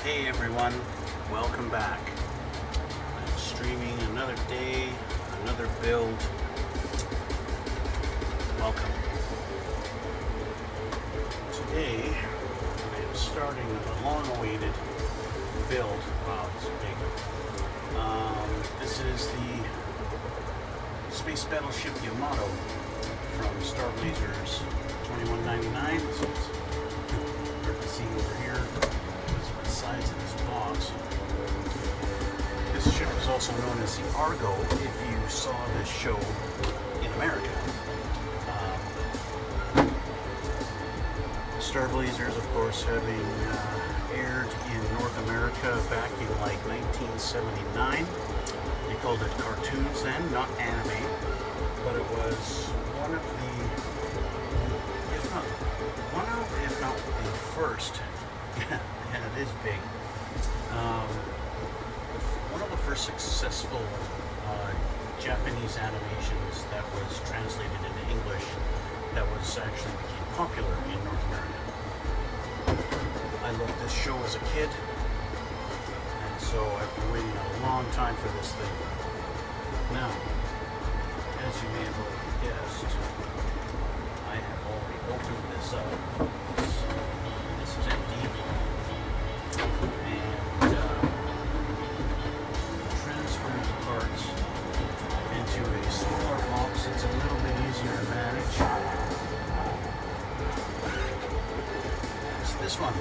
Hey everyone, welcome back. I'm streaming another day, another build. Welcome. Today, I am starting a long-awaited build. Wow, it's big. This is the Space Battleship Yamato from Star Blazers 2199. So it's hard to see over here because of the size of this box. This ship is also known as the Argo if you saw this show in America. Star Blazers, of course, having aired in North America back in like 1979. They called it cartoons then, not anime, but it was one of the, if not the first, yeah, it is big, one of the first successful Japanese animations that was translated into English that was actually became popular in North America. I loved this show as a kid, and so I've been waiting a long time for this thing. Now, as you may have already guessed, I have already opened this up. This is empty, and transferring the parts into a smaller box. It's a little bit easier to manage. It's this one. A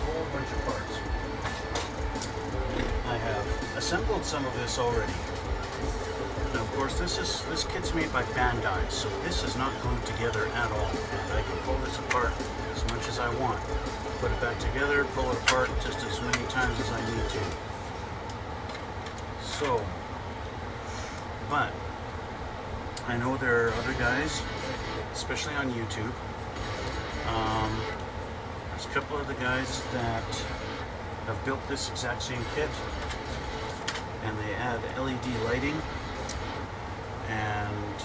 whole bunch of parts. I have assembled some of this already. Now, of course, this kit's made by BanDai, so this is not glued together at all. And I can pull this apart as much as I want. Put it back together, pull it apart just as many times as I need to. So, but I know there are other guys, especially on YouTube. There's a couple of the guys that have built this exact same kit, and they add LED lighting and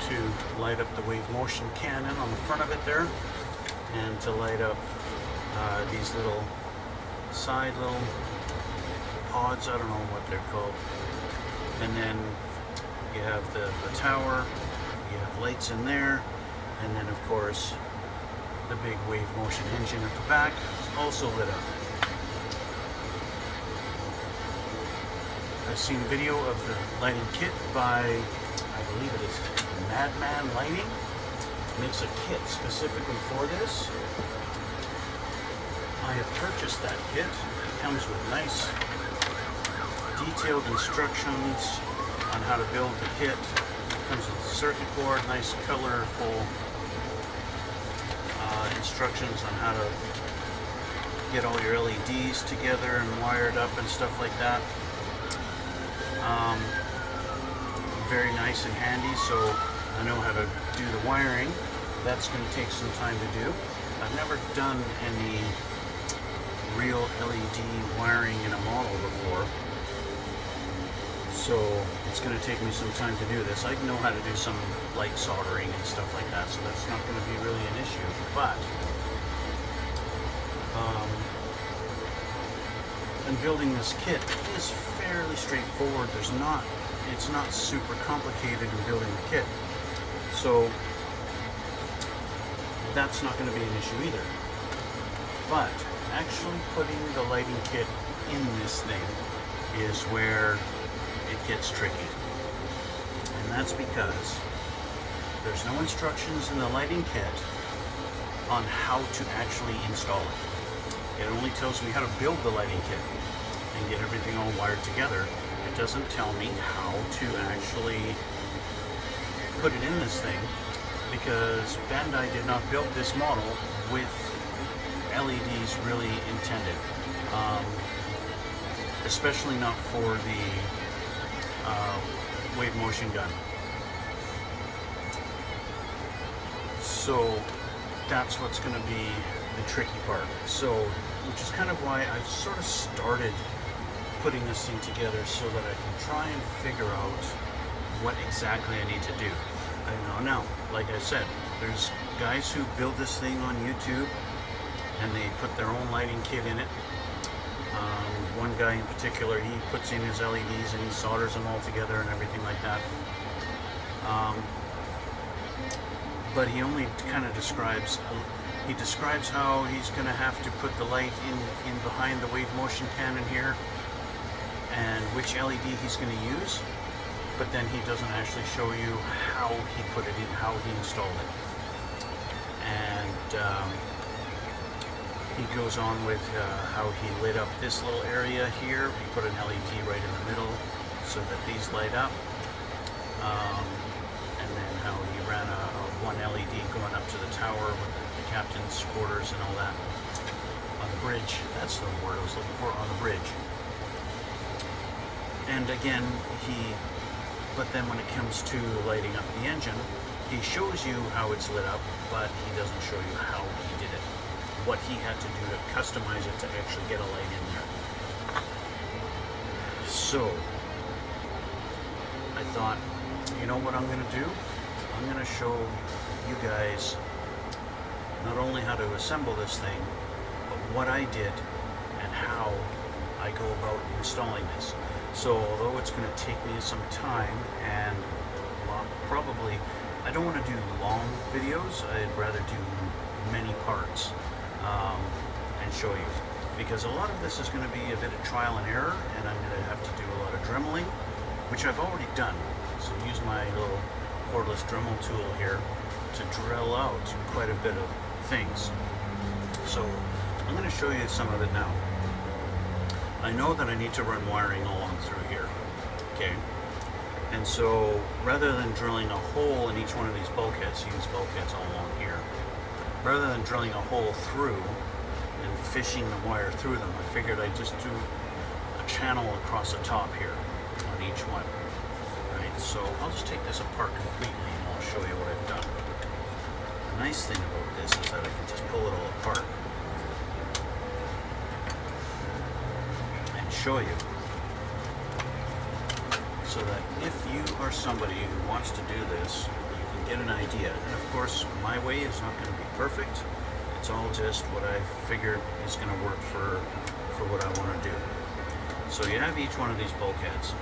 to light up the wave motion cannon on the front of it there, and to light up these little side little pods, I don't know what they're called. And then you have the tower, you have lights in there, and then of course the big wave motion engine at the back is also lit up. I've seen video of the lighting kit by, I believe it is Madman Lighting. Makes a kit specifically for this. I have purchased that kit. It comes with nice detailed instructions on how to build the kit. It comes with a circuit board, nice colorful instructions on how to get all your LEDs together and wired up and stuff like that. Very nice and handy, so I know how to do the wiring. That's going to take some time to do. I've never done any real LED wiring in a model before, so it's going to take me some time to do this. I know how to do some light soldering and stuff like that, so that's not going to be really an issue. But and building this kit is fairly straightforward. It's not super complicated in building the kit, so that's not going to be an issue either. But actually putting the lighting kit in this thing is where it gets tricky, and that's because there's no instructions in the lighting kit on how to actually install it. It only tells me how to build the lighting kit and get everything all wired together. It doesn't tell me how to actually put it in this thing, because BanDai did not build this model with LEDs really intended, especially not for the wave motion gun. So that's what's going to be the tricky part. So, which is kind of why I've sort of started putting this thing together, so that I can try and figure out what exactly I need to do. I don't know. Now, like I said, there's guys who build this thing on YouTube and they put their own lighting kit in it. One guy in particular, he puts in his LEDs and he solders them all together and everything like that. But he only kind of describes how he's going to have to put the light in behind the wave motion cannon here and which LED he's going to use, but then he doesn't actually show you how he put it in, how he installed it. And he goes on with how he lit up this little area here. He put an LED right in the middle so that these light up. And then how he ran a one LED going up to the tower with the captain's quarters and all that. On the bridge, that's the word I was looking for, on the bridge. And again, but then when it comes to lighting up the engine, he shows you how it's lit up, but he doesn't show you how he did it. What he had to do to customize it to actually get a light in there. So, I thought, you know what I'm going to do? I'm going to show you guys not only how to assemble this thing, but what I did and how I go about installing this. So, although it's going to take me some time and probably, I don't want to do long videos, I'd rather do many parts. And show you, because a lot of this is going to be a bit of trial and error, and I'm going to have to do a lot of dremeling, which I've already done. So use my little cordless Dremel tool here to drill out quite a bit of things. So I'm going to show you some of it now. I know that I need to run wiring along through here, okay? And so rather than drilling a hole in each one of these bulkheads, use bulkheads all along here, rather than drilling a hole through and fishing the wire through them, I figured I'd just do a channel across the top here on each one. Right, so I'll just take this apart completely and I'll show you what I've done. The nice thing about this is that I can just pull it all apart and show you, so that if you are somebody who wants to do this, get an idea. And of course, my way is not going to be perfect. It's all just what I figured is going to work for what I want to do. So you have each one of these bulkheads.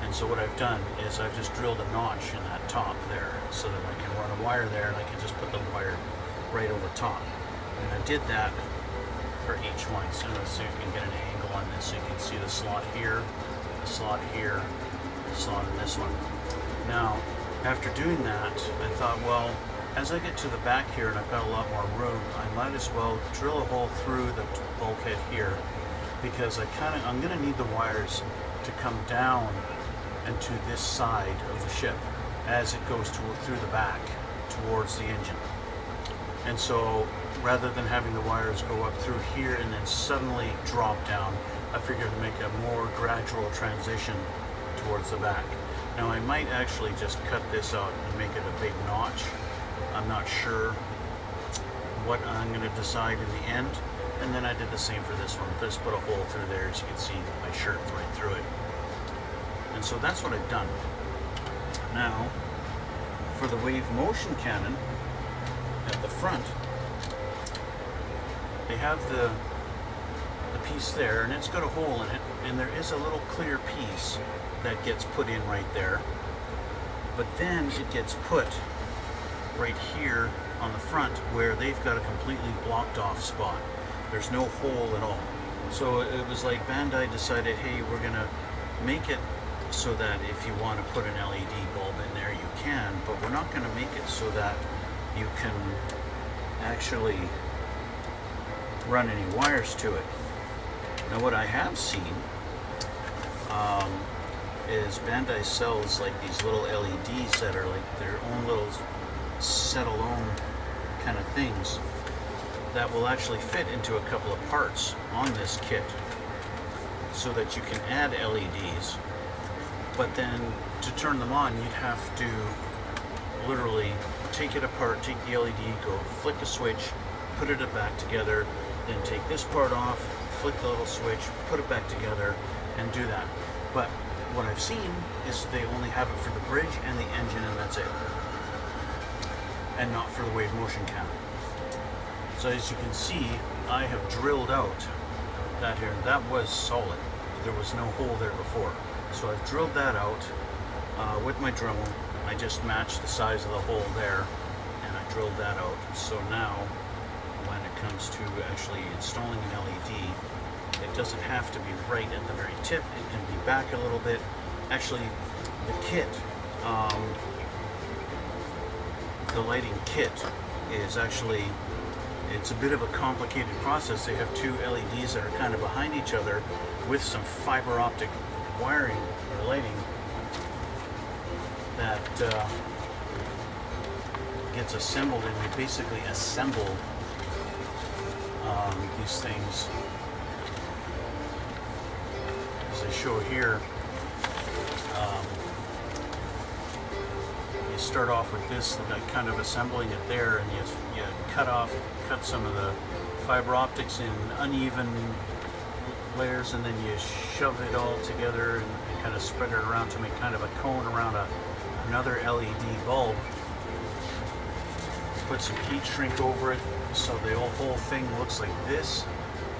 And so what I've done is I've just drilled a notch in that top there so that I can run a wire there and I can just put the wire right over top. And I did that for each one so you can get an angle on this. So you can see the slot here, the slot here, the slot in this one. Now, after doing that, I thought, well, as I get to the back here and I've got a lot more room, I might as well drill a hole through the bulkhead here, because I'm going to need the wires to come down and to this side of the ship as it goes through the back towards the engine. And so rather than having the wires go up through here and then suddenly drop down, I figured to make a more gradual transition towards the back. Now I might actually just cut this out and make it a big notch. I'm not sure what I'm going to decide in the end. And then I did the same for this one. Just put a hole through there, as you can see my shirt right through it. And so that's what I've done. Now, for the wave motion cannon at the front, they have the piece there, and it's got a hole in it, and there is a little clear piece that gets put in right there, but then it gets put right here on the front where they've got a completely blocked off spot. There's no hole at all. So it was like BanDai decided, hey, we're gonna make it so that if you want to put an LED bulb in there, you can, but we're not gonna make it so that you can actually run any wires to it. Now what I have seen is BanDai sells like these little LEDs that are like their own little set-alone kind of things that will actually fit into a couple of parts on this kit so that you can add LEDs, but then to turn them on you'd have to literally take it apart, take the LED, go flick a switch, put it back together, then take this part off, flick the little switch, put it back together, and do that. But what I've seen is they only have it for the bridge and the engine, and that's it. And not for the wave motion cannon. So as you can see, I have drilled out that here. That was solid. There was no hole there before. So I've drilled that out with my Dremel. I just matched the size of the hole there, and I drilled that out. So now, when it comes to actually installing an LED, it doesn't have to be right at the very tip. It can be back a little bit. Actually, the kit, the lighting kit is actually, it's a bit of a complicated process. They have two LEDs that are kind of behind each other with some fiber optic wiring or lighting that gets assembled, and we basically assemble these things as I show here. You start off with this, like kind of assembling it there, and you cut some of the fiber optics in uneven layers, and then you shove it all together and kind of spread it around to make kind of a cone around another LED bulb. Put some heat shrink over it so the whole thing looks like this,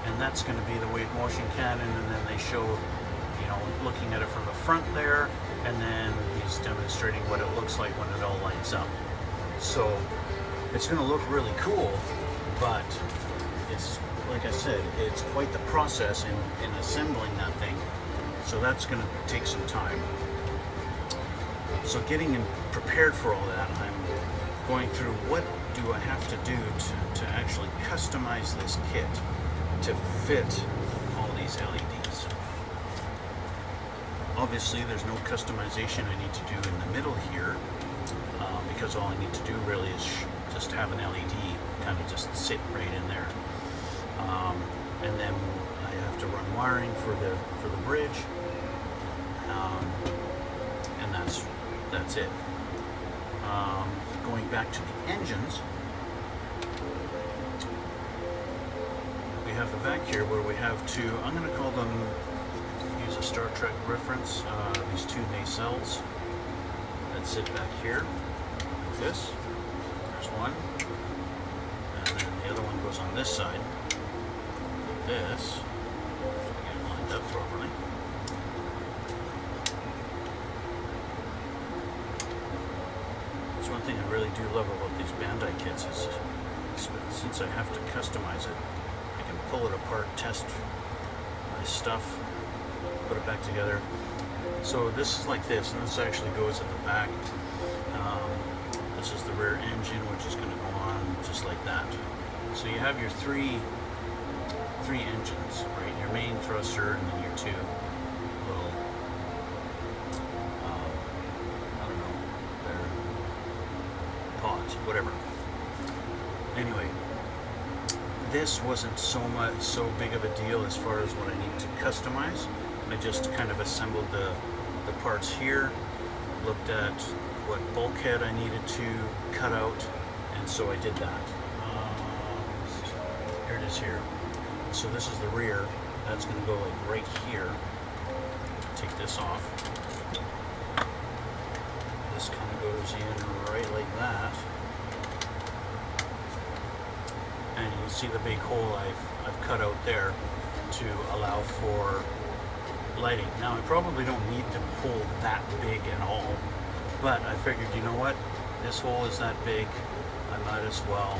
and that's going to be the wave motion cannon. And then they show, you know, looking at it from the front there, and then he's demonstrating what it looks like when it all lights up. So it's going to look really cool, but it's, like I said, it's quite the process in assembling that thing. So that's going to take some time. So getting prepared for all that, I'm going through what do I have to do to actually customize this kit to fit all these LEDs. Obviously, there's no customization I need to do in the middle here, because all I need to do really is just have an LED kind of just sit right in there. And then I have to run wiring for the bridge, and that's it. Going back to the engines, we have the back here where we have two, I'm going to call them, use a Star Trek reference, these two nacelles that sit back here, like this. There's one, and then the other one goes on this side, like this, get it lined up properly. That's one thing I really do love about these BanDai kits is, since I have to customize it, I can pull it apart, test my stuff, put it back together. So this is like this, and this actually goes at the back. This is the rear engine, which is going to go on just like that. So you have your three engines, right? Your main thruster, and then your two little, I don't know, they're pods, whatever. Anyway, this wasn't so big of a deal as far as what I need to customize. I just kind of assembled the parts here, looked at what bulkhead I needed to cut out, and so I did that. Here it is here. So this is the rear. That's going to go like right here. Take this off. This kind of goes in right like that. And you can see the big hole I've cut out there to allow for lighting. Now I probably don't need the hole that big at all, but I figured, you know what, this hole is that big, I might as well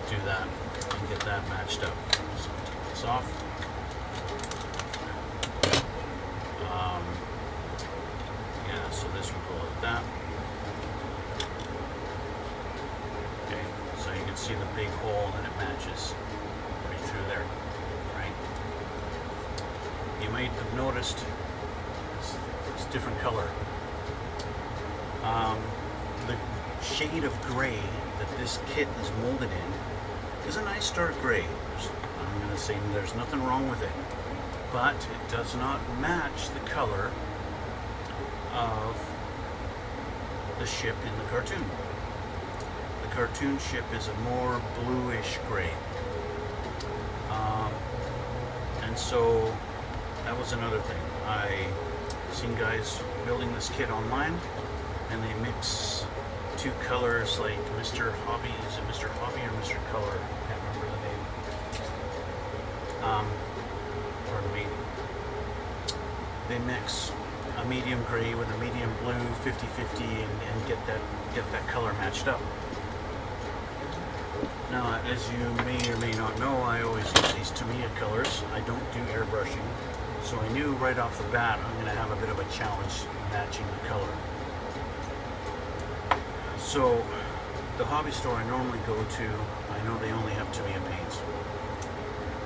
do that and get that matched up. So take this off. Yeah, so this would go like that. Okay, so you can see the big hole and it matches right through there, right? You might have noticed it's different color. The shade of gray that this kit is molded in is a nice dark gray. I'm going to say there's nothing wrong with it, but it does not match the color of the ship in the cartoon. The cartoon ship is a more bluish gray. And so that was another thing. I seen guys building this kit online, and they mix two colors like Mr. Hobby, is it Mr. Hobby or Mr. Color? I can't remember the name. Pardon me. They mix a medium gray with a medium blue 50-50 and get that color matched up. Now, as you may or may not know, I always use these Tamiya colors. I don't do airbrushing, so I knew right off the bat I'm going to have a bit of a challenge matching the color. So, the hobby store I normally go to, I know they only have Tamiya paints.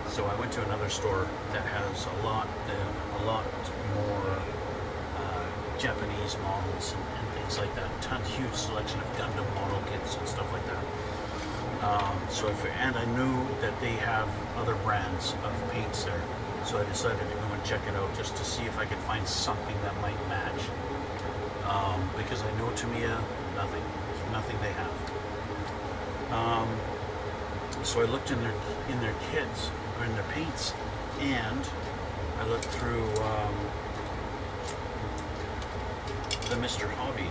So I went to another store that has a lot more Japanese models and things like that. Huge selection of Gundam model kits and stuff like that. And I knew that they have other brands of paints there, so I decided to go and check it out just to see if I could find something that might match. Because I know Tamiya, nothing they have. So I looked in their kits or in their paints, and I looked through the Mr. Hobby,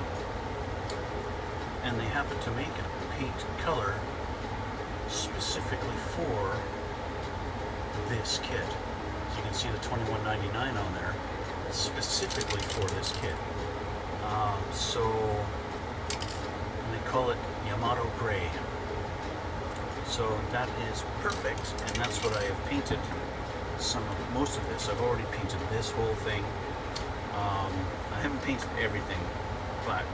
and they happened to make a paint color specifically for this kit. As you can see the $21.99 on there, specifically for this kit. And they call it Yamato Gray. So that is perfect, and that's what I have painted. Most of this, I've already painted this whole thing. I haven't painted everything, but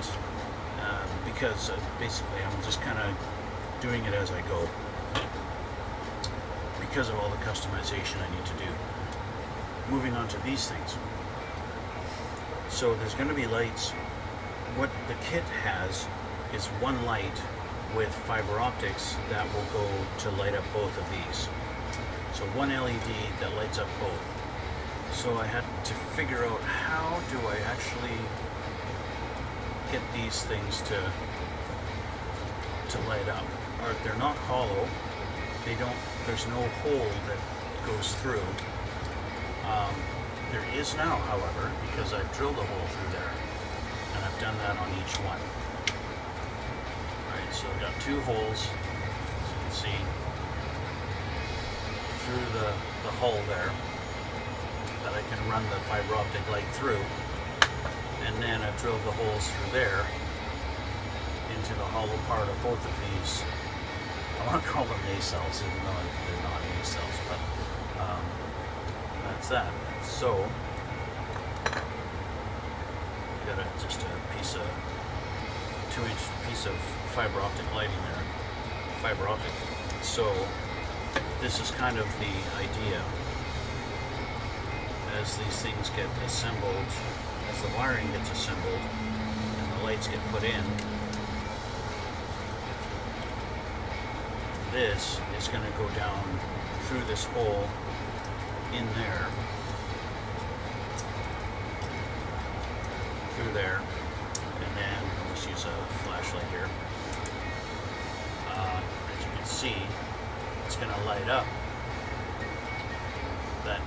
because basically I'm just kind of doing it as I go because of all the customization I need to do. Moving on to these things. So there's going to be lights. What the kit has is one light with fiber optics that will go to light up both of these. So one LED that lights up both. So I had to figure out how do I actually get these things to light up. Or they're not hollow. There's no hole that goes through. There is now, however, because I've drilled a hole through there, and I've done that on each one. Alright, so I've got two holes, as you can see, through the hull there, that I can run the fiber optic light through, and then I've drilled the holes through there into the hollow part of both of these. I want to call them nacelles, even though they're not nacelles, but that's that. So, got just a piece of 2-inch piece of fiber optic lighting there. Fiber optic. So, this is kind of the idea. As these things get assembled, as the wiring gets assembled, and the lights get put in, this is going to go down through this hole in there, through there, and then I'll just use a flashlight here. As you can see, it's going to light up that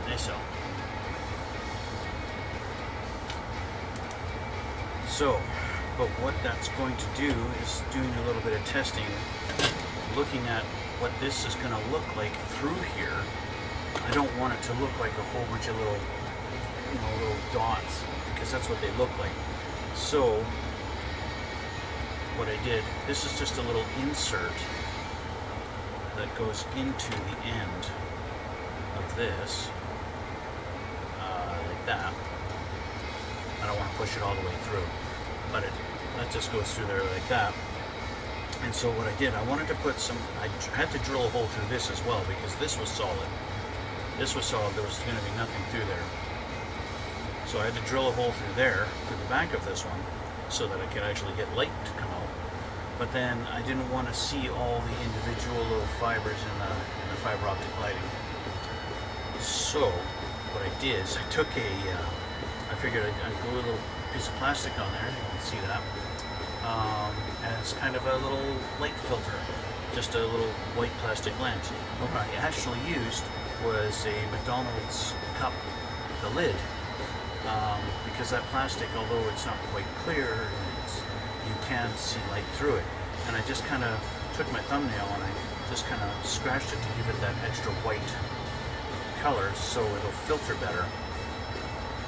nacelle. So, but what that's going to do is doing a little bit of testing, looking at what this is going to look like through here. I don't want it to look like a whole bunch of little, little dots, because that's what they look like. So, what I did, this is just a little insert that goes into the end of this, like that. I don't want to push it all the way through, but that just goes through there like that. And so what I did, I wanted to put I had to drill a hole through this as well, because this was solid. This was solid, there was going to be nothing through there. So I had to drill a hole through there, through the back of this one, so that I could actually get light to come out. But then I didn't want to see all the individual little fibers in the fiber optic lighting. So what I did is I took I figured I'd glue a little piece of plastic on there, you can see that, as kind of a little light filter, just a little white plastic lens. What I actually used was a McDonald's cup, the lid, because that plastic, although it's not quite clear, you can see light through it. And I just kind of took my thumbnail and I just kind of scratched it to give it that extra white color so it'll filter better.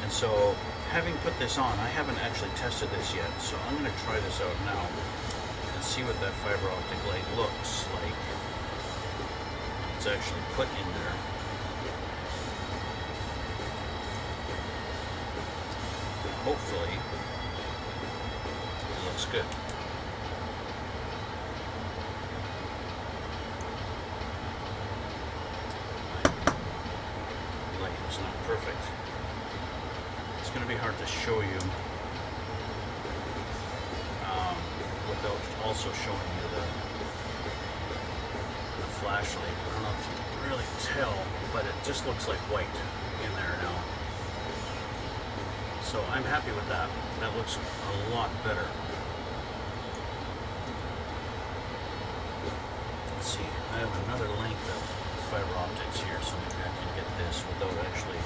And so, having put this on, I haven't actually tested this yet, so I'm going to try this out now and see what that fiber optic light looks like. It's actually put in there. Hopefully, it looks good. My light is not perfect. It's going to be hard to show you without also showing you the flashlight. I don't know if you can really tell, but it just looks like white in there now. So I'm happy with that. That looks a lot better. Let's see, I have another length of fiber optics here, so maybe I can get this without actually.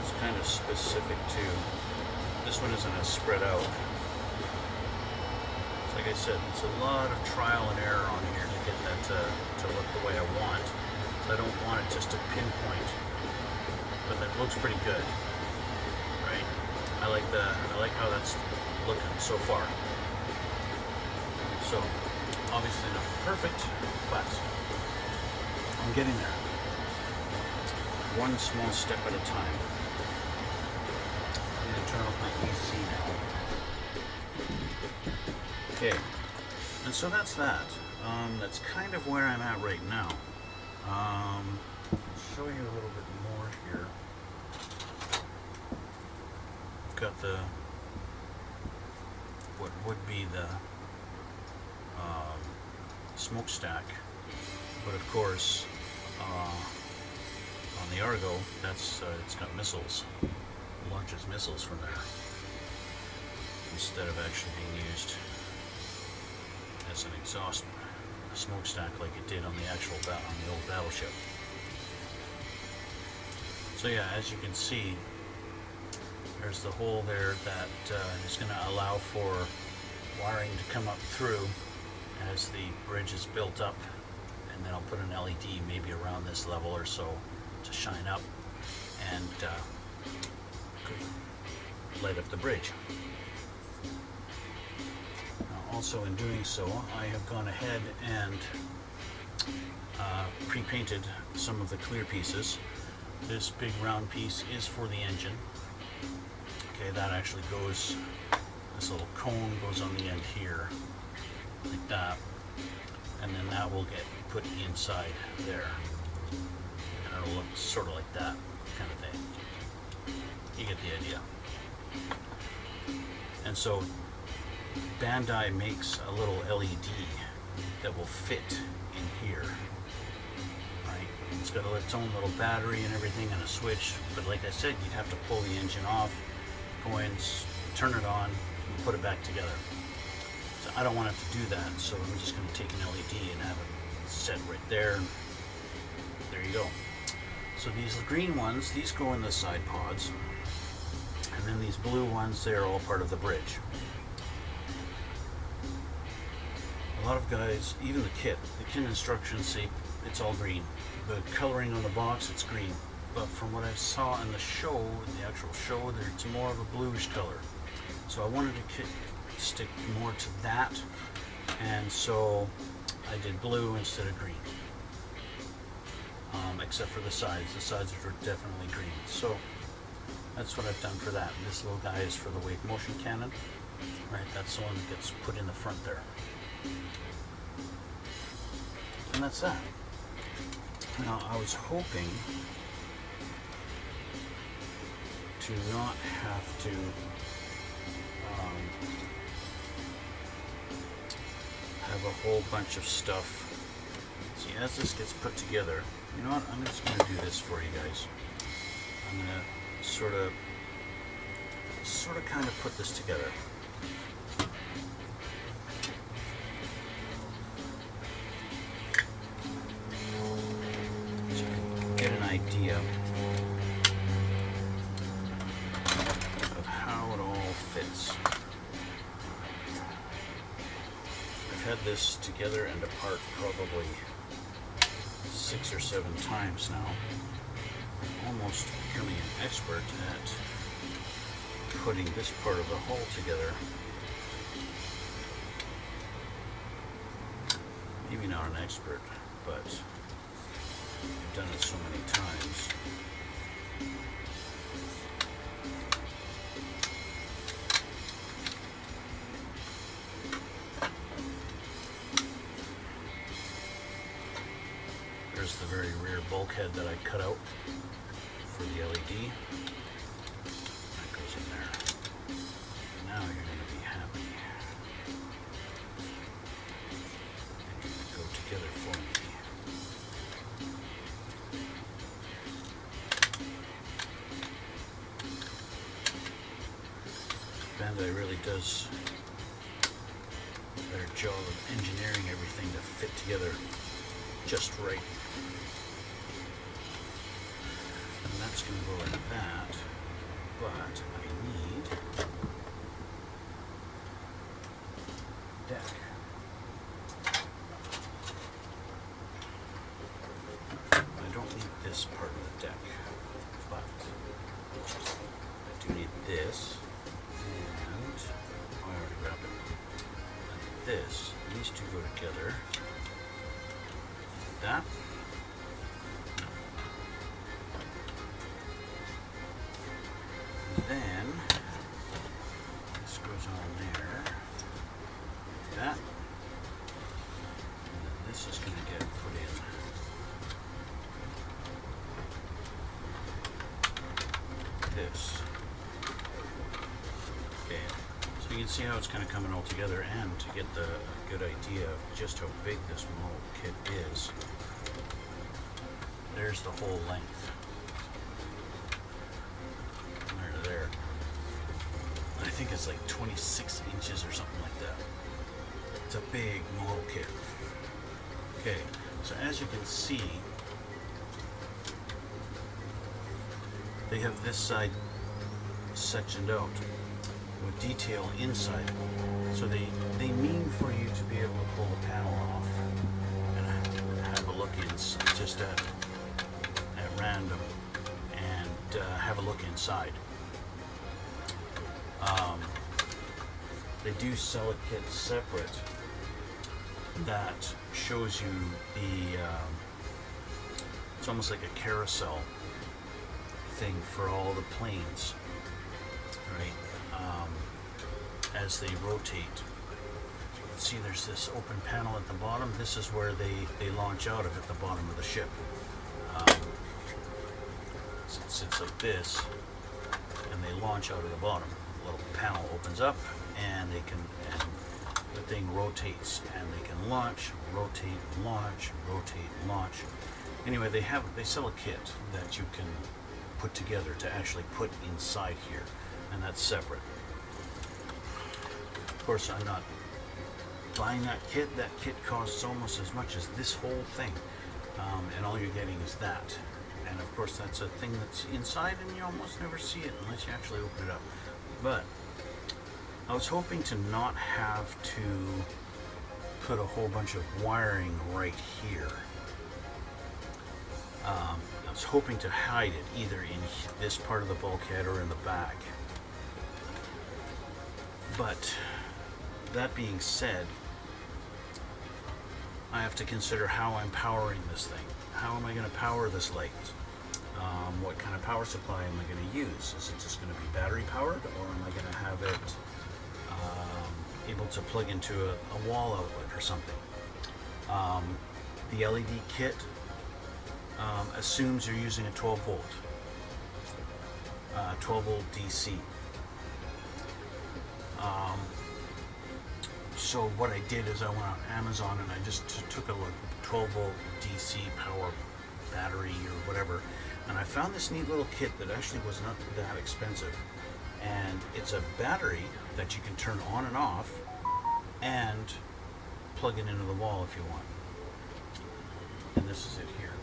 It's kind of specific too. This one isn't as spread out. Like I said, it's a lot of trial and error on here to get that to look the way I want. So I don't want it just to pinpoint, but that looks pretty good, right? I like how that's looking so far. So obviously not perfect, but I'm getting there. One small step at a time. I'm gonna turn off my AC now. Okay, and so that's that. That's kind of where I'm at right now. I'll show you a little bit more here. I've got what would be the smokestack, but of course on the Argo, that's it's got missiles. It launches missiles from there instead of actually being used as an exhaust smokestack like it did on the actual on the old Battleship. So yeah, as you can see, there's the hole there that is going to allow for wiring to come up through as the bridge is built up, and then I'll put an LED maybe around this level or so to shine up and light up the bridge. Also, in doing so, I have gone ahead and pre-painted some of the clear pieces. This big round piece is for the engine. Okay, that actually goes, this little cone goes on the end here, like that, and then that will get put inside there. And it'll look sort of like that kind of thing. You get the idea. And so BanDai makes a little LED that will fit in here, right? It's got its own little battery and everything and a switch, but like I said, you'd have to pull the engine off, go in, turn it on, and put it back together. So I don't want to have to do that, so I'm just going to take an LED and have it set right there. There you go. So these green ones, these go in the side pods, and then these blue ones, they're all part of the bridge. A lot of guys, even the kit instructions say it's all green. The coloring on the box, it's green. But from what I saw in the show, the actual show, it's more of a bluish color. So I wanted to stick more to that, and so I did blue instead of green. Except for the sides. The sides are definitely green. So that's what I've done for that. This little guy is for the wave motion cannon. Right, that's the one that gets put in the front there. And that's that. Now, I was hoping to not have to have a whole bunch of stuff. See, as this gets put together, you know what, I'm just going to do this for you guys. I'm going to sort of kind of put this together. So you can idea of how it all fits. I've had this together and apart probably 6 or 7 times now. I'm almost becoming an expert at putting this part of the hull together. Maybe not an expert, but I've done it so many times. There's the very rear bulkhead that I cut out for the LED. That goes in there. Now you're going to be happy. They're going to go together for me. BanDai really does a better job of engineering everything to fit together just right. And that's going to go like that, but I need deck. I don't need this part of the deck, but I do need this, and I already wrapped it. And this, these two go together. That. And then this goes on there. That. And then this is going to get put in. This. Okay. So you can see how it's kind of coming all together, and to get the good idea of just how big this model kit is. There's the whole length. There to there. I think it's like 26 inches or something like that. It's a big model kit. Okay, so as you can see, they have this side sectioned out with detail inside. So they mean for you to be able to pull the panel off and have a look just at random and have a look inside. They do sell a kit separate that shows you the it's almost like a carousel thing for all the planes, right? As they rotate. You can see there's this open panel at the bottom. This is where they launch out of at the bottom of the ship. So it sits like this, and they launch out of the bottom. A little panel opens up, and the thing rotates, and they can launch, rotate, launch, rotate, launch. Anyway, they sell a kit that you can put together to actually put inside here, and that's separate. Of course, I'm not buying that kit. That kit costs almost as much as this whole thing, and all you're getting is that. And of course, that's a thing that's inside, and you almost never see it unless you actually open it up. But I was hoping to not have to put a whole bunch of wiring right here. I was hoping to hide it either in this part of the bulkhead or in the back. But that being said, I have to consider how I'm powering this thing. How am I going to power this light? What kind of power supply am I going to use? Is it just going to be battery powered, or am I going to have it able to plug into a wall outlet or something? The LED kit assumes you're using a 12 volt DC. So what I did is I went on Amazon and I just took a look, 12 volt DC power battery or whatever, and I found this neat little kit that actually was not that expensive. And it's a battery that you can turn on and off and plug it into the wall if you want. And this is it here.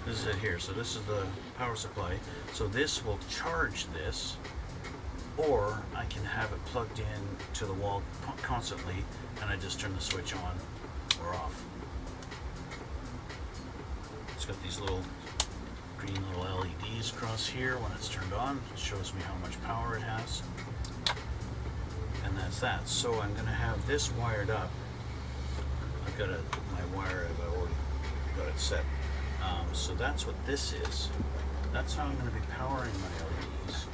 This is it here. So this is the power supply. So this will charge this, or I can have it plugged in to the wall constantly, and I just turn the switch on or off. It's got these little green little LEDs across here. When it's turned on, it shows me how much power it has. And that's that. So I'm going to have this wired up. I've got my wire, I've already got it set. So that's what this is. That's how I'm going to be powering my LEDs.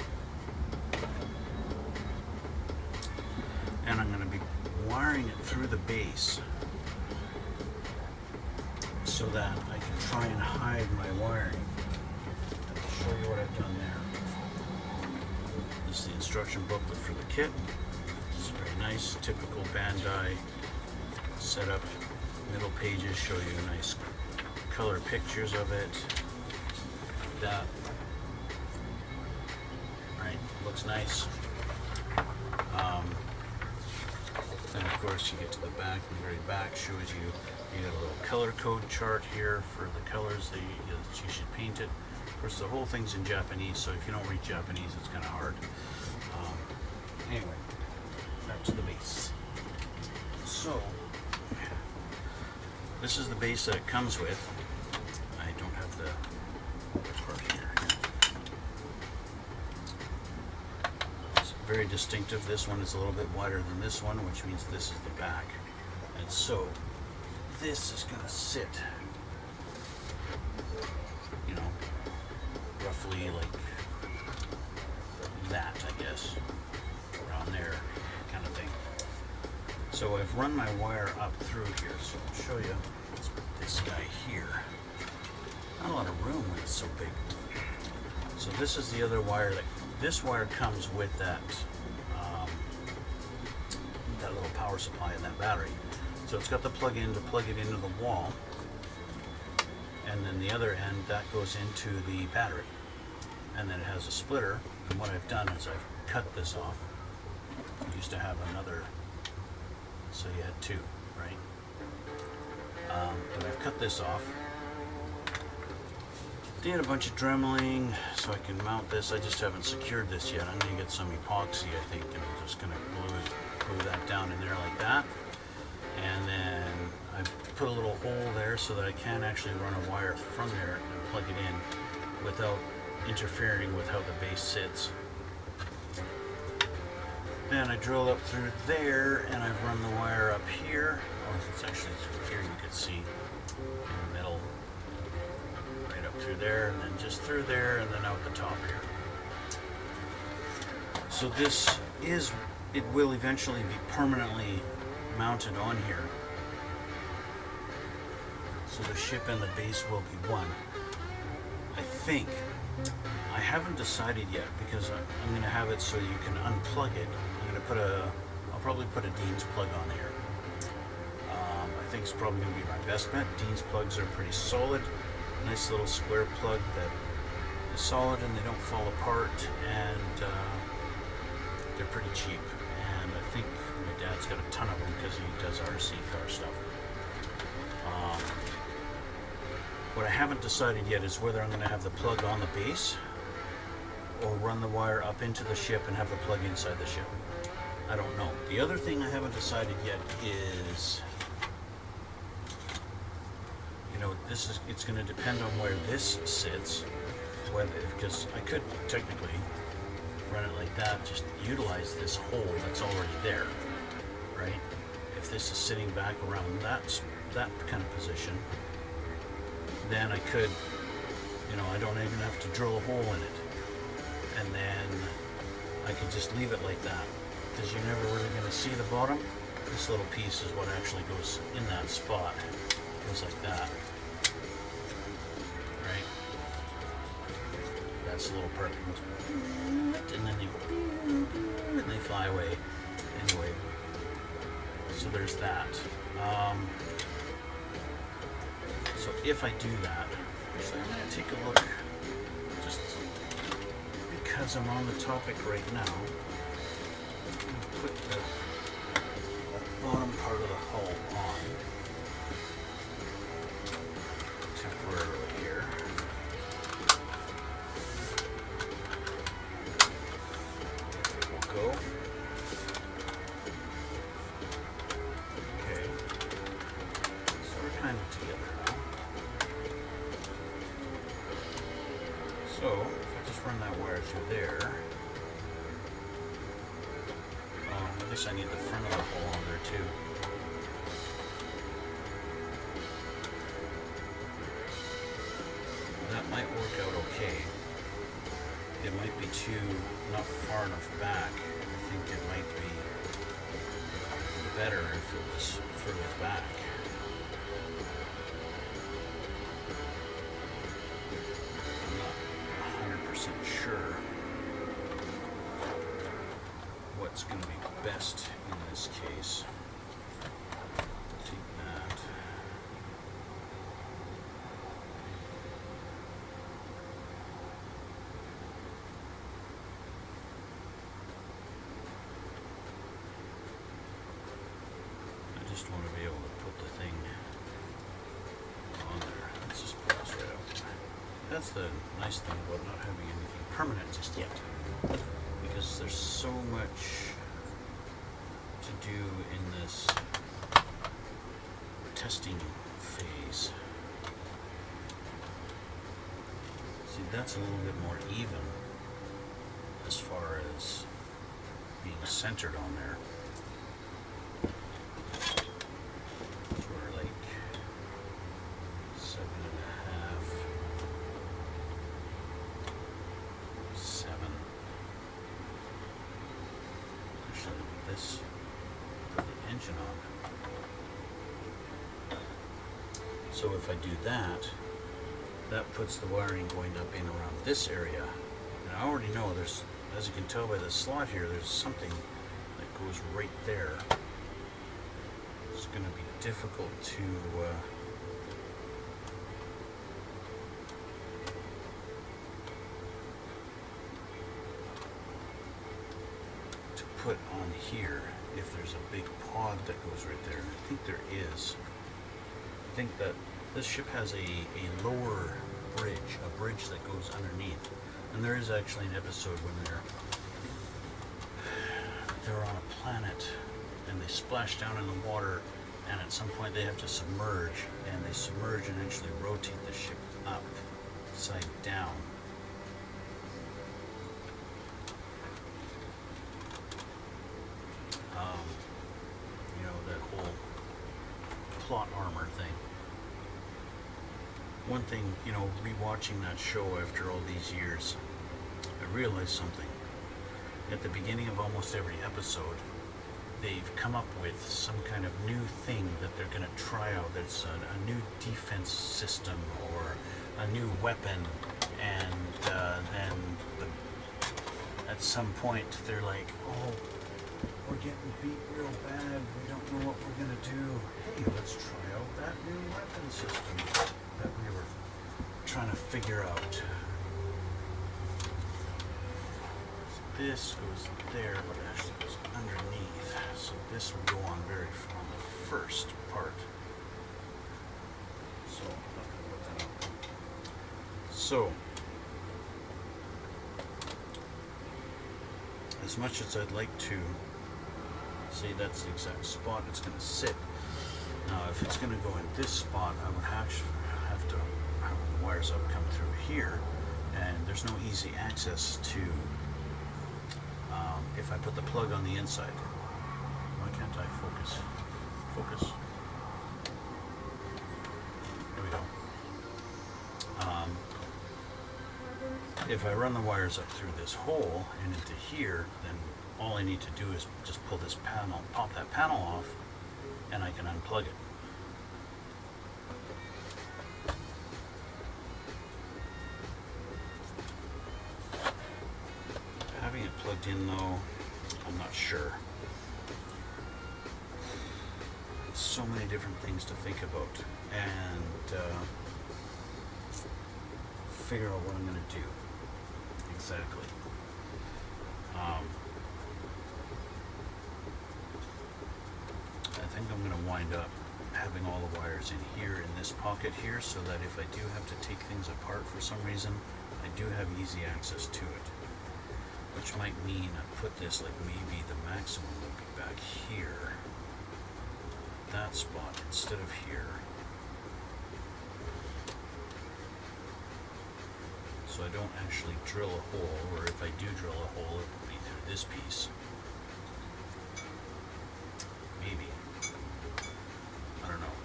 And I'm going to be wiring it through the base so that I can try and hide my wiring. I'll show you what I've done there. This is the instruction booklet for the kit. It's very nice, typical BanDai setup. Middle pages show you nice color pictures of it. That, right, looks nice. Then of course you get to the back, and the very back shows you got a little color code chart here for the colors that you should paint it. Of course the whole thing's in Japanese, so if you don't read Japanese it's kind of hard. Anyway, back to the base. So, this is the base that it comes with. I don't have the part here. It's very distinctive. This one is a little bit wider than this one, which means this is the back. And so, this is going to sit, you know, roughly like that, I guess, around there, kind of thing. So I've run my wire up through here, so I'll show you. Let's put this guy here. Not a lot of room when it's so big. So this is the other wire. This wire comes with that that little power supply and that battery. So it's got the plug-in to plug it into the wall, and then the other end that goes into the battery, and then it has a splitter. And what I've done is I've cut this off. I used to have another, so you had two, right? But I've cut this off. Did a bunch of dremeling so I can mount this. I just haven't secured this yet. I'm going to get some epoxy, I think, and I'm just going to glue that down in there like that. And then I've put a little hole there so that I can actually run a wire from there and plug it in without interfering with how the base sits. Then I drilled up through there, and I've run the wire up here. Oh, it's actually through here, you can see in the middle. Right up through there, and then just through there, and then out the top here. So this is, it will eventually be permanently mounted on here. So the ship and the base will be one. I think. I haven't decided yet, because I'm going to have it so you can unplug it. I'm going to put I'll probably put a Dean's plug on here. I think it's probably going to be my best bet. Dean's plugs are pretty solid. Nice little square plug that is solid and they don't fall apart, and they're pretty cheap. And I think my dad's got a ton of them because he does RC car stuff. What I haven't decided yet is whether I'm going to have the plug on the base or run the wire up into the ship and have the plug inside the ship. I don't know. The other thing I haven't decided yet is, you know, it's going to depend on where this sits, because I could technically run it like that, just utilize this hole that's already there, right? If this is sitting back around that kind of position, then I could, you know, I don't even have to drill a hole in it, and then I could just leave it like that, because you're never really going to see the bottom. This little piece is what actually goes in that spot. It goes like that, right? That's the little part that goes, and then they fly away. Anyway, so there's that. So if I do that, actually I'm going to take a look, just because I'm on the topic right now. I'm going to put the bottom part of the hull on temporarily here. So, if I just run that wire through there, I guess I need the front of the hole on there too. That might work out okay. It might be not far enough back. I think it might be better if it was further back. I'm not 100% sure what's going to be best in this case. Take that. I just want to be able to put the thing on there. Let's just pull this right out. That's the nice thing about not having anything permanent just yet, because there's so much to do in this testing phase. See, that's a little bit more even as far as being centered on there. So we're like 7.5, 7. Actually, this, put the engine on. So if I do that, that puts the wiring going up in around this area. And I already know there's, as you can tell by the slot here, there's something that goes right there. It's going to be difficult to put on here if there's a big pod that goes right there. I think there is. I think that this ship has a lower bridge, a bridge that goes underneath. And there is actually an episode when they're on a planet and they splash down in the water, and at some point they have to submerge, and they submerge and actually rotate the ship upside down. You know, that whole plot armor thing. One thing, you know, rewatching that show after all these years, I realized something. At the beginning of almost every episode, they've come up with some kind of new thing that they're going to try out. That's a new defense system or a new weapon, and then at some point they're like, oh, we're getting beat real bad, we don't know what we're going to do. Hey, let's try out that new weapon system that we were trying to figure out. So this goes there, but it actually goes underneath. So this will go on on the first part. So I'm not going to put that up. So as much as I'd like to say that's the exact spot it's going to sit, now if it's going to go in this spot, I would actually have to have the wires up come through here, and there's no easy access to if I put the plug on the inside. Why can't I focus? Focus. There we go. If I run the wires up through this hole and into here, then all I need to do is just pull this panel, pop that panel off, and I can unplug it. Having it plugged in though, I'm not sure. So many different things to think about and figure out what I'm going to do exactly. I think I'm going to wind up having all the wires in here in this pocket here, so that if I do have to take things apart for some reason, I do have easy access to it. Which might mean I put this, like, maybe the maximum would be back here, that spot, instead of here. so I don't actually drill a hole, or if I do drill a hole, it will be through this piece. Maybe. I don't know.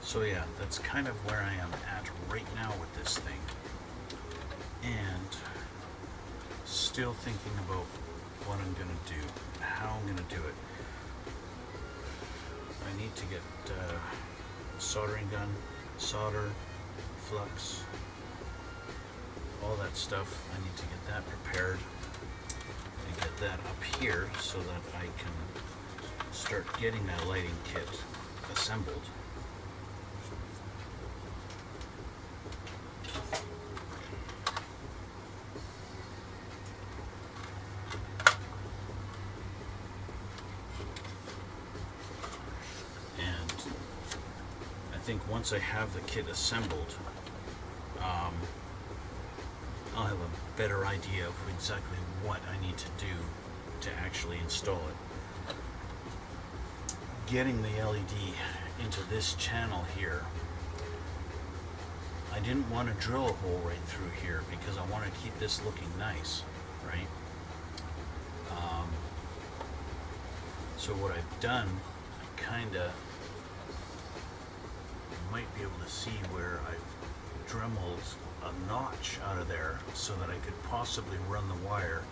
So yeah, that's kind of where I am at right now with this thing. And still thinking about what I'm going to do, how I'm going to do it. I need to get a soldering gun, solder, flux, all that stuff. I need to get that prepared and get that up here so that I can start getting that lighting kit assembled. I think once I have the kit assembled, I'll have a better idea of exactly what I need to do to actually install it. Getting the LED into this channel here, I didn't want to drill a hole right through here because I want to keep this looking nice, right? So what I've done, I kind of might be able to see where I've dremeled a notch out of there so that I could possibly run the wire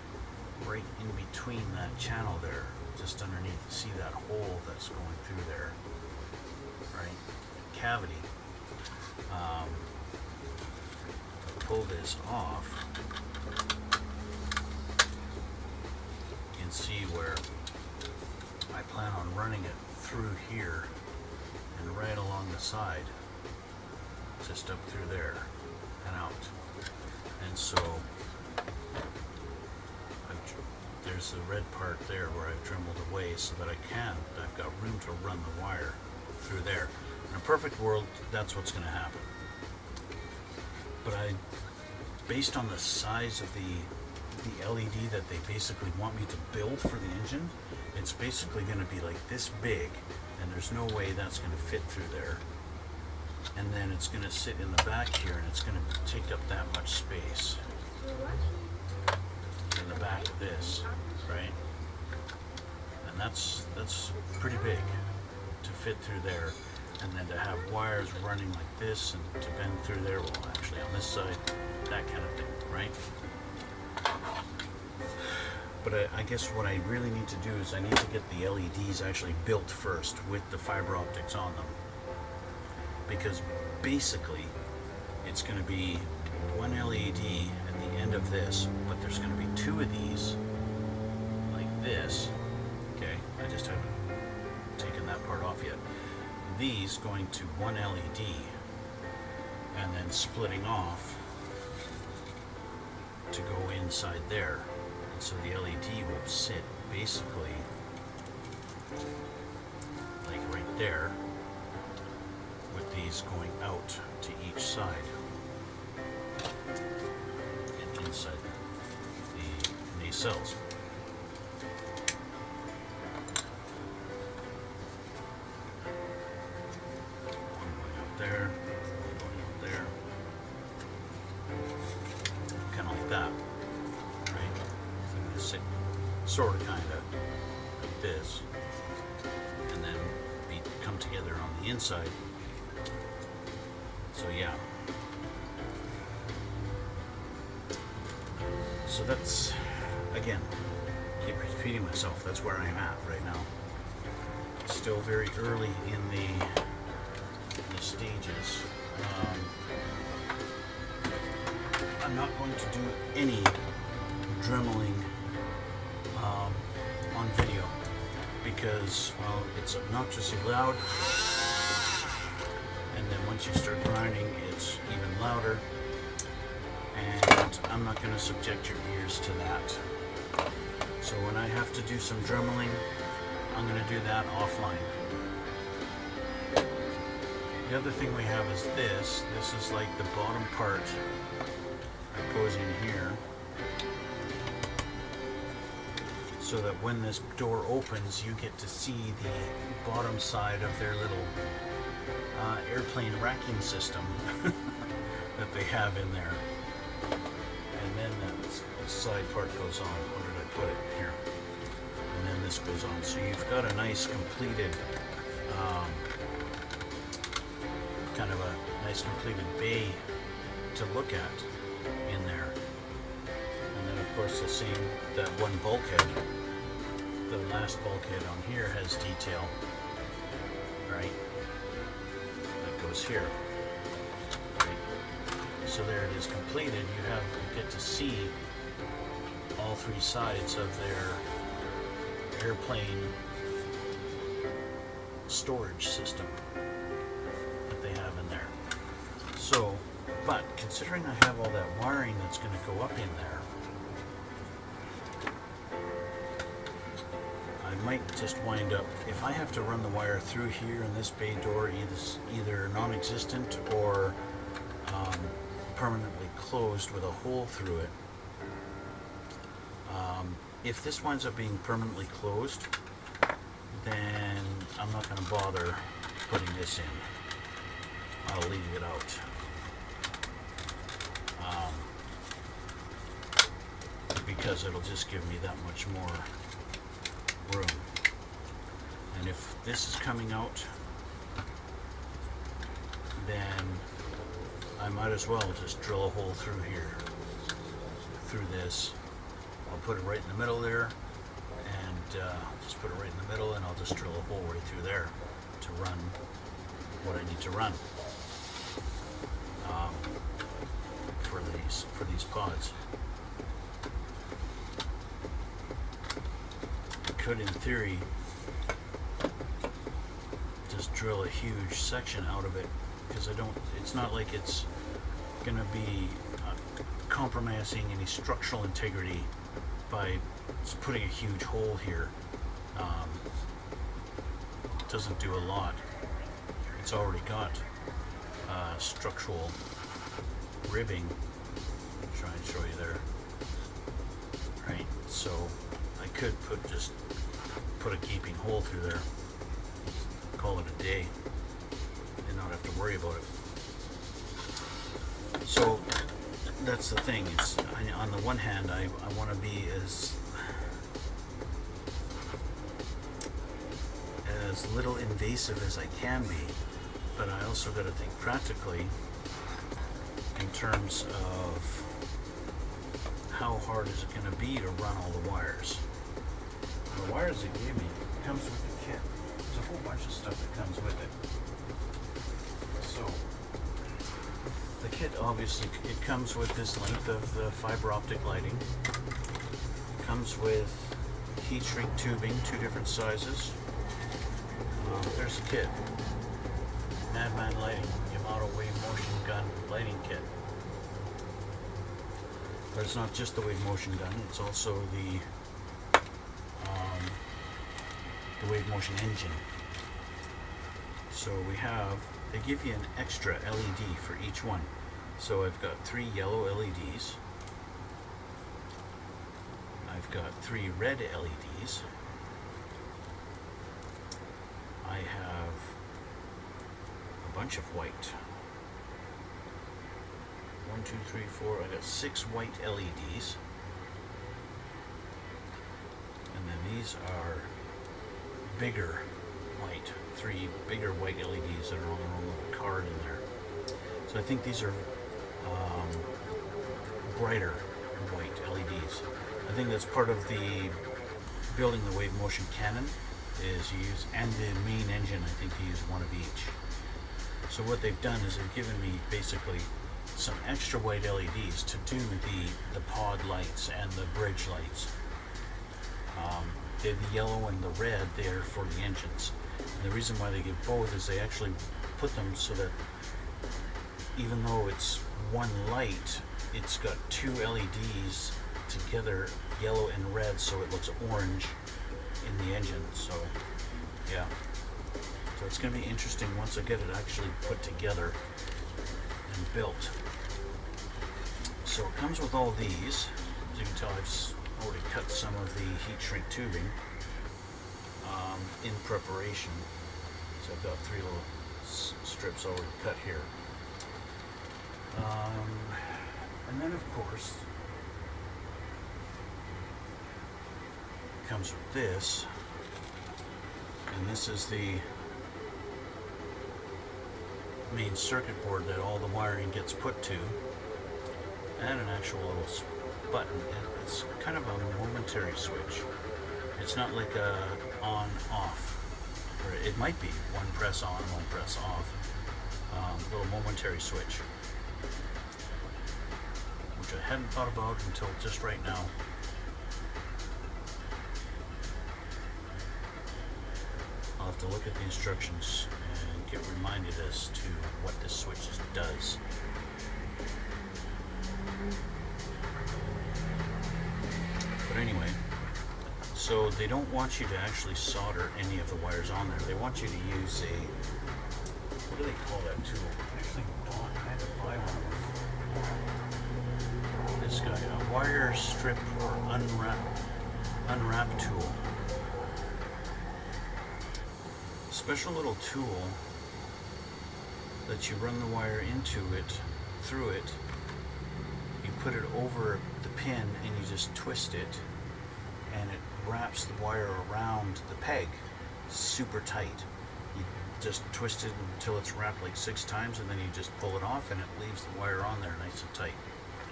right in between that channel there, just underneath. See that hole that's going through there, right? Cavity. Pull this off. You can see where I plan on running it through here and right along the side, just up through there and out. And so there's the red part there where I've dremeled away so that I've got room to run the wire through there. In a perfect world, that's what's going to happen. But based on the size of the LED that they basically want me to build for the engine, it's basically going to be like this big, and there's no way that's going to fit through there. And then it's going to sit in the back here, and it's going to take up that much space in the back of this, right? And that's pretty big to fit through there. And then to have wires running like this and to bend through there, well, actually on this side, that kind of thing, right? But I guess what I really need to do is I need to get the LEDs actually built first with the fiber optics on them. Because basically, it's going to be one LED at the end of this, but there's going to be two of these, like this. Okay, I just haven't taken that part off yet. These going to one LED, and then splitting off to go inside there. And so the LED will sit basically like right there, with these going out to each side and inside the nacelles. One going out there, one going out there, kind of like that, right? So I'm going to sit sort of kind of like this, and then come together on the inside. So yeah, so that's, again, keep repeating myself, that's where I'm at right now. Still very early in the stages. I'm not going to do any dremeling on video because, well, it's obnoxiously loud. And then once you start grinding, it's even louder, and I'm not going to subject your ears to that. So when I have to do some dremeling, I'm going to do that offline. The other thing we have is this. This is like the bottom part that goes in here, so that when this door opens, you get to see the bottom side of their little airplane racking system that they have in there. And then the side part goes on. Where did I put it? Here. And then this goes on. So you've got a nice completed, kind of a nice completed bay to look at in there. And then of course that one bulkhead, the last bulkhead on here has detail, right? That goes here. So there it is completed. You get to see all three sides of their airplane storage system that they have in there. So, but considering I have all that wiring that's going to go up in there, I might just wind up, if I have to run the wire through here in this bay door, either non-existent or permanently closed with a hole through it. If this winds up being permanently closed, then I'm not going to bother putting this in. I'll leave it out. Because it'll just give me that much more room. And if this is coming out, then I might as well just drill a hole through here, through this. I'll put it right in the middle there, and just put it right in the middle, and I'll just drill a hole right through there to run what I need to run for these pods. I could, in theory, just drill a huge section out of it, because it's not like it's going to be compromising any structural integrity by just putting a huge hole here. It doesn't do a lot. It's already got structural ribbing. I'll try and show you there. Right, so I could just put a gaping hole through there, call it a day, and not have to worry about it. So that's the thing. On the one hand, I want to be as little invasive as I can be, but I also got to think practically in terms of how hard is it going to be to run all the wires. The wires it gave me comes with the kit. There's a whole bunch of stuff that comes with it. So the kit, obviously, it comes with this length of the fiber optic lighting. Comes with heat shrink tubing, 2 different sizes. There's the kit. Madman lighting, Yamato wave motion gun lighting kit. But it's not just the wave motion gun, it's also the wave motion engine. So they give you an extra LED for each one. So I've got 3 yellow LEDs. I've got 3 red LEDs. I have a bunch of white. 1, 2, 3, 4. I got 6 white LEDs. And then these are bigger white, 3 bigger white LEDs that are on their own little card in there. So I think these are brighter white LEDs. I think that's part of the building the wave motion cannon is you use, and the main engine, I think you use 1 of each. So what they've done is they've given me basically some extra white LEDs to do the pod lights and the bridge lights. The yellow and the red there for the engines. And the reason why they give both is they actually put them so that even though it's one light, it's got 2 LEDs together, yellow and red, so it looks orange in the engine. So yeah, so it's going to be interesting once I get it actually put together and built. So it comes with all these. As you can tell, I've already cut some of the heat shrink tubing in preparation. So I've got 3 little strips already cut here. And then of course it comes with this, and this is the main circuit board that all the wiring gets put to, and an actual little button. It's kind of a momentary switch. It's not like a on-off, or it might be one press on, one press off. Little momentary switch, which I hadn't thought about until just right now. I'll have to look at the instructions and get reminded as to what this switch does. But anyway, so they don't want you to actually solder any of the wires on there. They want you to use a, what do they call that tool? I actually had to buy one. This guy, a wire strip or unwrap tool. Special little tool that you run the wire into it, through it. You put it over the pin and you just twist it, and it wraps the wire around the peg super tight. You just twist it until it's wrapped like 6 times, and then you just pull it off and it leaves the wire on there nice and tight,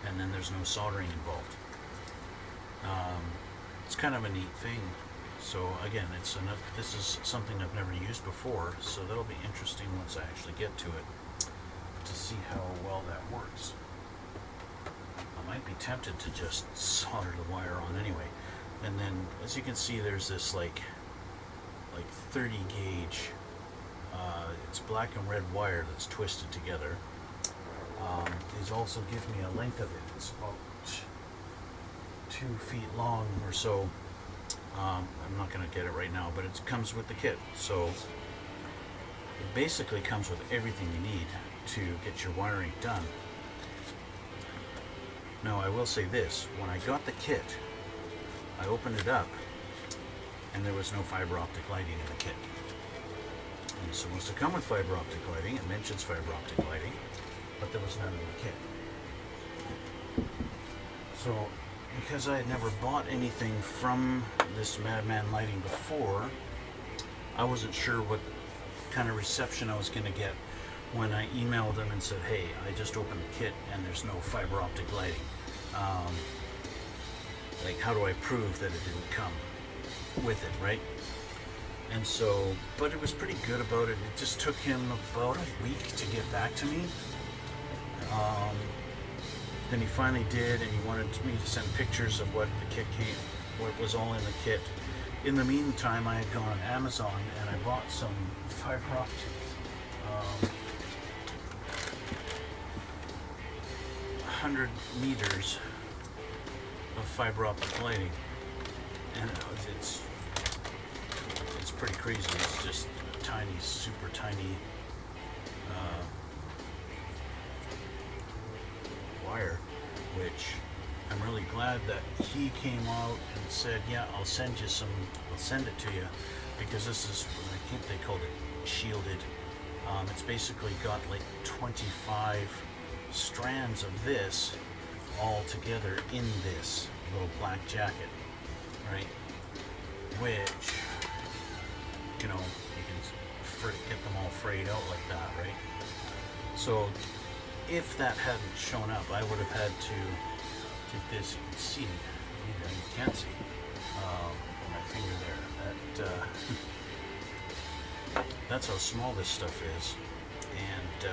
and then there's no soldering involved. It's kind of a neat thing. So again, this is something I've never used before, so that'll be interesting once I actually get to it to see how well that works. I might be tempted to just solder the wire on anyway. And then, as you can see, there's this like 30 gauge, it's black and red wire that's twisted together. These also give me a length of it. It's about 2 feet long or so. I'm not going to get it right now, but it comes with the kit. So it basically comes with everything you need to get your wiring done. Now I will say this, when I got the kit, I opened it up and there was no fiber optic lighting in the kit. And it's supposed to come with fiber optic lighting, it mentions fiber optic lighting, but there was none in the kit. So because I had never bought anything from this Madman Lighting before, I wasn't sure what kind of reception I was going to get when I emailed them and said, hey, I just opened the kit and there's no fiber optic lighting. Like, how do I prove that it didn't come with it, right? And so, but it was pretty good about it. It just took him about a week to get back to me. Then he finally did, and he wanted me to send pictures of what the kit came, what was all in the kit. In the meantime, I had gone on Amazon and I bought some fiber optic 100 meters of fiber optic lighting, and it's pretty crazy. It's just a tiny, super tiny wire, which I'm really glad that he came out and said, yeah, I'll send it to you, because this is, I think they called it shielded. It's basically got like 25 strands of this all together in this little black jacket, right? Which, you know, you can get them all frayed out like that, right? So if that hadn't shown up, I would have had to take this. You can see, you can't see my finger there. That's how small this stuff is. And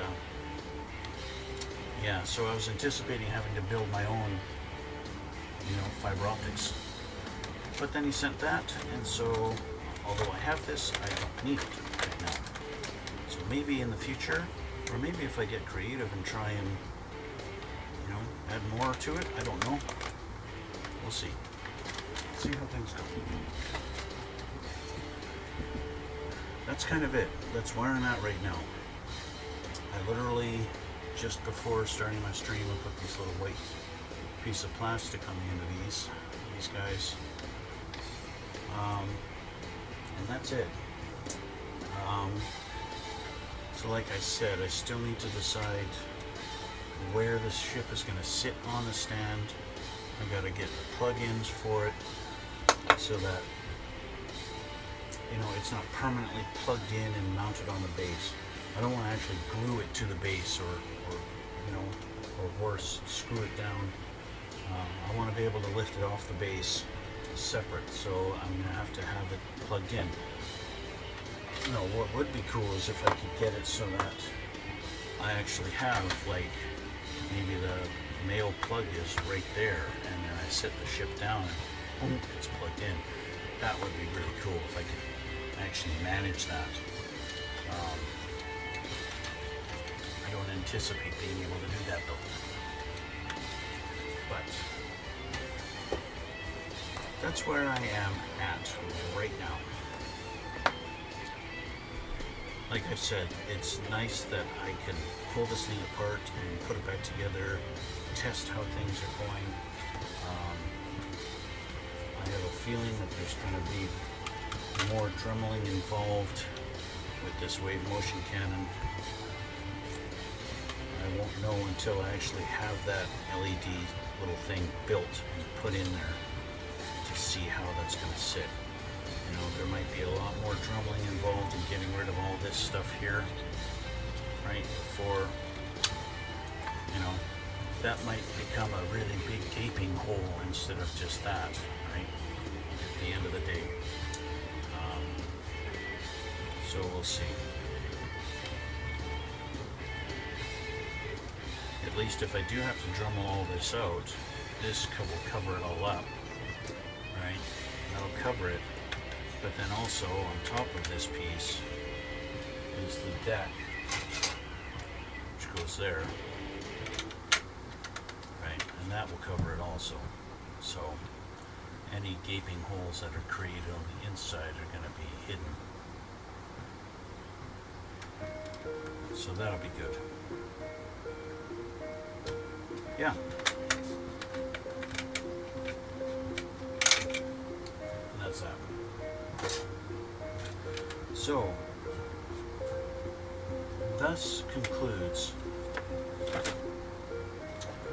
yeah, so I was anticipating having to build my own, fiber optics. But then he sent that, and so although I have this, I don't need it right now. So maybe in the future, or maybe if I get creative and try and, add more to it, I don't know. We'll see. See how things go. That's kind of it. That's where I'm at right now. I literally, just before starting my stream, I put this little white piece of plastic on the end of these guys. And that's it. So like I said, I still need to decide where the ship is going to sit on the stand. I got to get the plug-ins for it so that, you know, it's not permanently plugged in and mounted on the base. I don't want to actually glue it to the base or you know, or worse, screw it down. I want to be able to lift it off the base separate, so I'm going to have it plugged in. No, what would be cool is if I could get it so that I actually have, like, maybe the male plug is right there, and then I set the ship down and boom, it's plugged in. That would be really cool if I could actually manage that. I don't anticipate being able to do that though. But that's where I am at right now. Like I said, it's nice that I can pull this thing apart and put it back together, test how things are going. I have a feeling that there's going to be more dremeling involved with this wave motion cannon. I won't know until I actually have that LED little thing built and put in there to see how that's going to sit. You know, there might be a lot more drumming involved in getting rid of all this stuff here, right, before, you know, that might become a really big gaping hole instead of just that, right, at the end of the day. So we'll see. At least if I do have to Dremel all this out, this will cover it all up, right? That'll cover it. But then also on top of this piece is the deck, which goes there, right? And that will cover it also. So any gaping holes that are created on the inside are going to be hidden. So that'll be good. Yeah. And that's that. So, thus concludes,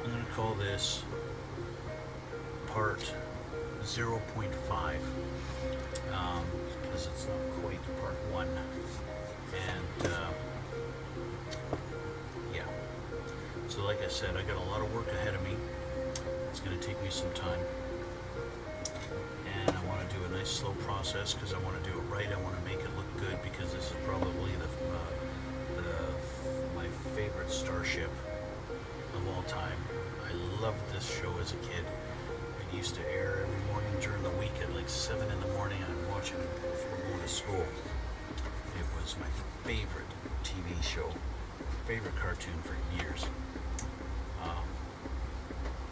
I'm going to call this part 0.5, because it's not quite part 1, and yeah, so like I said, I got a lot of work ahead of me. It's going to take me some time. And I want to do a nice slow process because I want to do it right. I want to make it look good because this is probably my favorite starship of all time. I loved this show as a kid. It used to air every morning during the week at like 7 in the morning, and I'd watch it before going to school. It was my favorite TV show, favorite cartoon for years.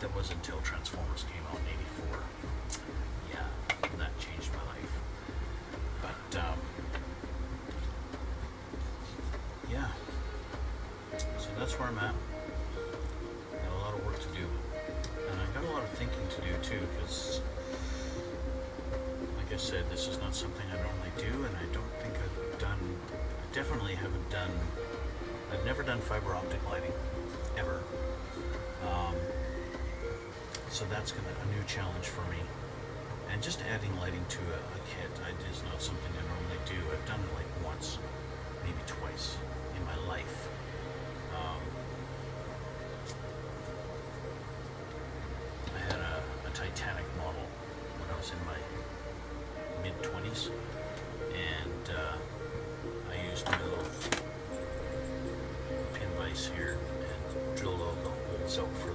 That was until Transformers came out in '84. Yeah, that changed my life. But yeah, so that's where I'm at. Got a lot of work to do, and I got a lot of thinking to do too, because like I said, this is not something I normally do, and I don't think I've done, I definitely haven't done, I've never done fiber optic lighting, ever. So that's a new challenge for me. And just adding lighting to a kit is not something I normally do. I've done it like once, maybe twice in my life. I had a Titanic model when I was in my mid-20s, and I used my little pin vise here and drilled all the holes out for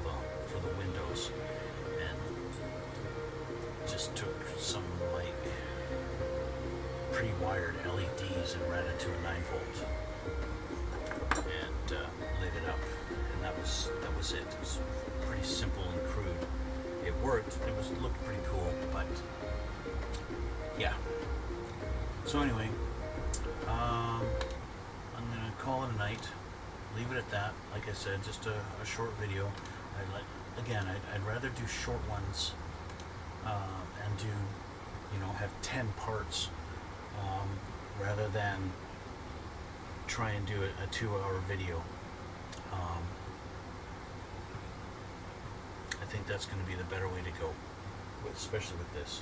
the windows, and just took some like pre-wired LEDs and ran it to a 9-volt and lit it up, and that was it. It was pretty simple and crude. It worked. It looked pretty cool, but yeah. So anyway, I'm gonna call it a night. Leave it at that. Like I said, just a short video. I'd rather do short ones and do, you know, have 10 parts rather than try and do a 2-hour video. I think that's going to be the better way to go, especially with this.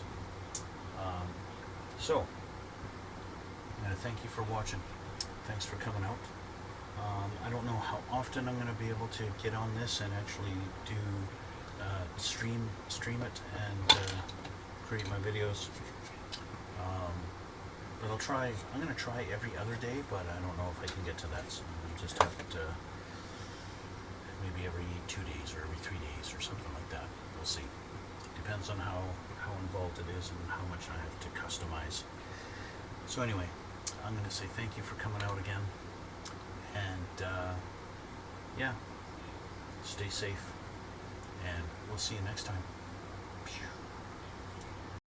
So, thank you for watching. Thanks for coming out. I don't know how often I'm going to be able to get on this and actually do stream it and create my videos. But I'll try. I'm going to try every other day, but I don't know if I can get to that. So I'll just have to maybe every 2 days or every 3 days or something like that. We'll see. Depends on how involved it is and how much I have to customize. So anyway, I'm going to say thank you for coming out again. And yeah, stay safe. And we'll see you next time.